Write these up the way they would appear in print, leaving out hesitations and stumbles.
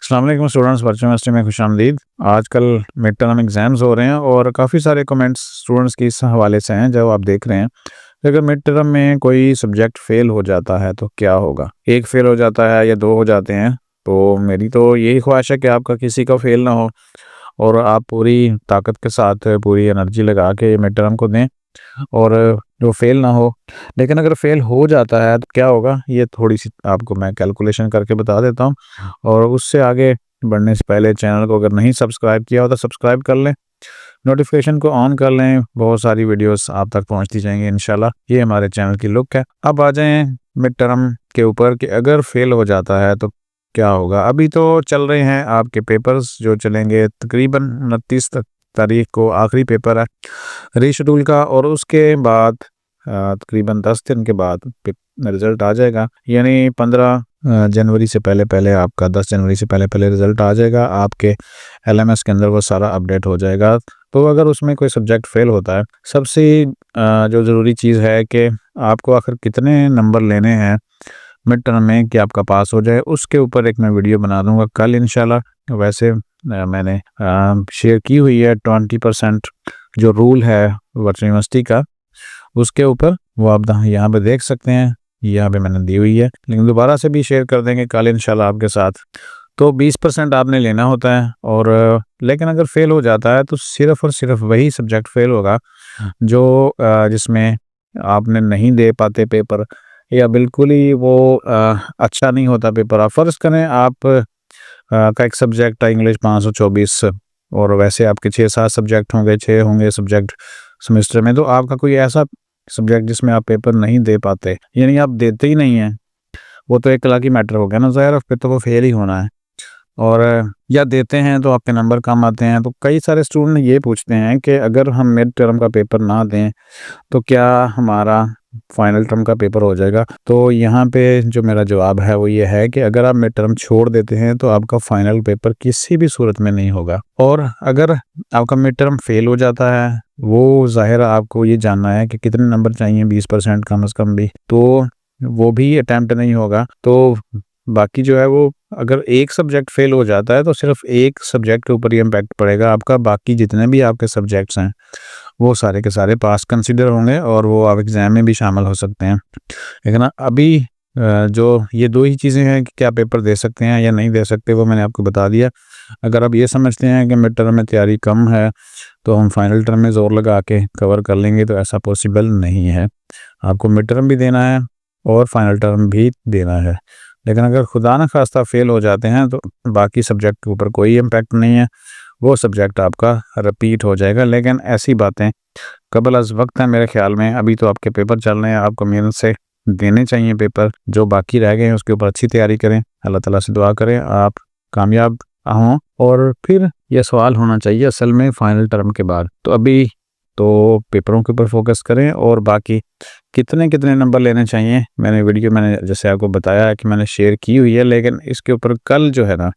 अस्सलाम वालेकुम students, virtual university में खुशामदीद। आजकल मिड टर्म एग्ज़ाम्स हो रहे हैं और काफ़ी सारे कमेंट्स स्टूडेंट्स की इस हवाले से हैं जो आप देख रहे हैं। अगर मिड टर्म में कोई सब्जेक्ट फ़ेल हो जाता है तो क्या होगा? एक फ़ेल हो जाता है या 2 हो जाते हैं, तो मेरी तो यही ख्वाहिश है कि आपका किसी का फ़ेल ना हो और आप पूरी ताकत के साथ पूरी एनर्जी लगा के मिड टर्म को दें और जो फ़ेल ना हो। लेकिन अगर फ़ेल हो जाता है तो क्या होगा, ये थोड़ी-सी आपको मैं कैलकुलेशन करके बता देता हूँ। और उससे आगे बढ़ने से पहले चैनल को अगर नहीं सब्सक्राइब किया हो तो सब्सक्राइब कर लें, नोटिफिकेशन को ऑन कर लें, बहुत सारी वीडियोस आप तक पहुंचती जाएंगी इंशाल्लाह। ये हमारे चैनल की लुक है। अब आ जाएं मिड टर्म के ऊपर कि अगर फेल हो जाता है तो क्या होगा। अभी तो चल रहे हैं आपके पेपर्स जो चलेंगे तकरीबन 29 तारीख को आखिरी पेपर है रीशेड्यूल का, और उसके बाद तकरीबन 10 दिन के बाद रिज़ल्ट आ जाएगा। यानी 15 जनवरी से पहले आपका 10 जनवरी से पहले रिज़ल्ट आ जाएगा। आपके एलएमएस के अंदर वो सारा अपडेट हो जाएगा। तो अगर उसमें कोई सब्जेक्ट फ़ेल होता है, सबसे जो ज़रूरी चीज़ है कि आपको आखिर कितने नंबर लेने हैं मिड टर्म में कि आपका पास हो जाए, उसके ऊपर एक मैं वीडियो बना दूँगा कल इंशाल्लाह। वैसे मैंने शेयर की हुई है 20% जो रूल है वर्चुअल यूनिवर्सिटी का, उसके ऊपर वो आप यहाँ पे देख सकते हैं। यहाँ पे मैंने दी हुई है, लेकिन दोबारा से भी शेयर कर देंगे कल इंशाल्लाह आपके साथ। तो 20% आपने लेना होता है और लेकिन अगर फ़ेल हो जाता है तो सिर्फ़ और सिर्फ़ वही सब्जेक्ट फ़ेल होगा जो जिसमें आपने नहीं दे पाते पेपर, या बिल्कुल ही वो अच्छा नहीं होता पेपर। आप फ़र्ज़ करें आप का एक सब्जेक्ट है इंग्लिश 524 और वैसे आपके 6-7 सब्जेक्ट होंगे, 6 होंगे सब्जेक्ट सेमेस्टर में, तो आपका कोई ऐसा सब्जेक्ट जिसमें आप पेपर नहीं दे पाते, यानी आप देते ही नहीं हैं, वो तो एक अलग ही मैटर हो गया ना, ज़ाहिर है फिर तो वो फेल ही होना है। और या देते हैं तो आपके नंबर कम आते हैं। तो कई सारे स्टूडेंट ये पूछते हैं कि अगर हम मिड टर्म का पेपर ना दें तो क्या हमारा फाइनल टर्म का पेपर हो जाएगा? तो यहाँ पे जो मेरा जवाब है वो ये है कि अगर आप मिड टर्म छोड़ देते हैं तो आपका फाइनल पेपर किसी भी सूरत में नहीं होगा। और अगर आपका मिड टर्म फेल हो जाता है, वो ज़ाहिर है आपको ये जानना है कि कितने नंबर चाहिए, 20% कम से कम भी, तो वो भी अटेम्प्ट नहीं होगा। तो बाकी जो है वो अगर एक सब्जेक्ट फेल हो जाता है तो सिर्फ एक सब्जेक्ट के ऊपर ही इम्पैक्ट पड़ेगा आपका, बाकी जितने भी आपके सब्जेक्ट्स हैं वो सारे के सारे पास कंसीडर होंगे और वो आप एग्ज़ाम में भी शामिल हो सकते हैं। लेकिन अभी जो ये 2 ही चीज़ें हैं कि क्या पेपर दे सकते हैं या नहीं दे सकते, वो मैंने आपको बता दिया। अगर आप ये समझते हैं कि मिड टर्म में तैयारी कम है तो हम फाइनल टर्म में ज़ोर लगा के कवर कर लेंगे, तो ऐसा पॉसिबल नहीं है। आपको मिड टर्म भी देना है और फाइनल टर्म भी देना है। लेकिन अगर खुदा न खास्ता फ़ेल हो जाते हैं तो बाकी सब्जेक्ट के ऊपर कोई इम्पैक्ट नहीं है, वो सब्जेक्ट आपका रिपीट हो जाएगा। लेकिन ऐसी बातें कबल अज़ वक्त है मेरे ख़्याल में। अभी तो आपके पेपर चल रहे हैं, आपको मेहनत से देने चाहिए पेपर। जो बाकी रह गए हैं उसके ऊपर अच्छी तैयारी करें, अल्लाह ताला से दुआ करें आप कामयाब हों। और फिर ये सवाल होना चाहिए असल में फ़ाइनल टर्म के बाद। तो अभी तो पेपरों के ऊपर फोकस करें और बाकी कितने नंबर लेने चाहिए, मैंने जैसे आपको बताया है कि मैंने शेयर की हुई है, लेकिन इसके ऊपर कल जो है ना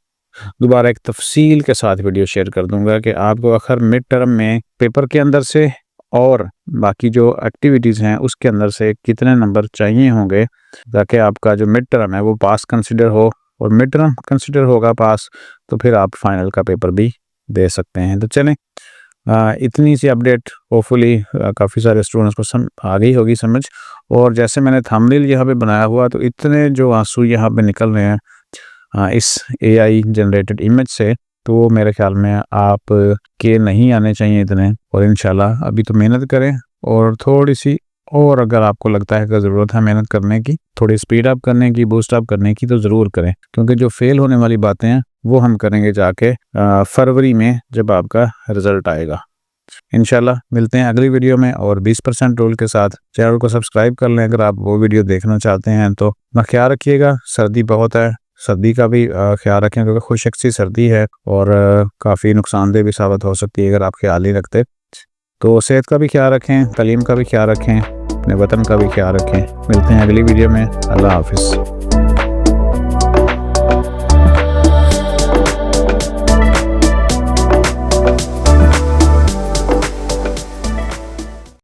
दोबारा एक तफसील के साथ वीडियो शेयर कर दूंगा कि आपको आखिर मिड टर्म में पेपर के अंदर से और बाकी जो एक्टिविटीज़ हैं उसके अंदर से कितने नंबर चाहिए होंगे ताकि आपका जो मिड टर्म है वो पास कंसिडर हो। और मिड टर्म कंसिडर होगा पास तो फिर आप फाइनल का पेपर भी दे सकते हैं। तो चलें, इतनी सी अपडेट होपफुली काफ़ी सारे स्टूडेंट्स को आ गई होगी समझ। और जैसे मैंने थंबनेल यहाँ पे बनाया हुआ, तो इतने जो आंसू यहाँ पे निकल रहे हैं इस एआई जनरेटेड इमेज से, तो वो मेरे ख्याल में आप के नहीं आने चाहिए इतने। और इंशाल्लाह अभी तो मेहनत करें और थोड़ी सी और अगर आपको लगता है कि ज़रूरत है मेहनत करने की, थोड़ी स्पीड अप करने की, बूस्ट अप करने की, तो ज़रूर करें। क्योंकि जो फेल होने वाली बातें हैं वो हम करेंगे जाके फरवरी में जब आपका रिज़ल्ट आएगा। इंशाल्लाह मिलते हैं अगली वीडियो में और 20% रूल के साथ। चैनल को सब्सक्राइब कर लें अगर आप वो वीडियो देखना चाहते हैं। तो अपना ख्याल रखिएगा, सर्दी बहुत है, सर्दी का भी ख्याल रखें क्योंकि खुशक सी सर्दी है और काफ़ी नुकसानदेह भी साबित हो सकती है अगर आप ख्याल नहीं रखते। तो सेहत का भी ख्याल रखें, तालीम का भी ख्याल रखें, अपने वतन का भी ख्याल रखें। मिलते हैं अगली वीडियो में। अल्लाह हाफिज़।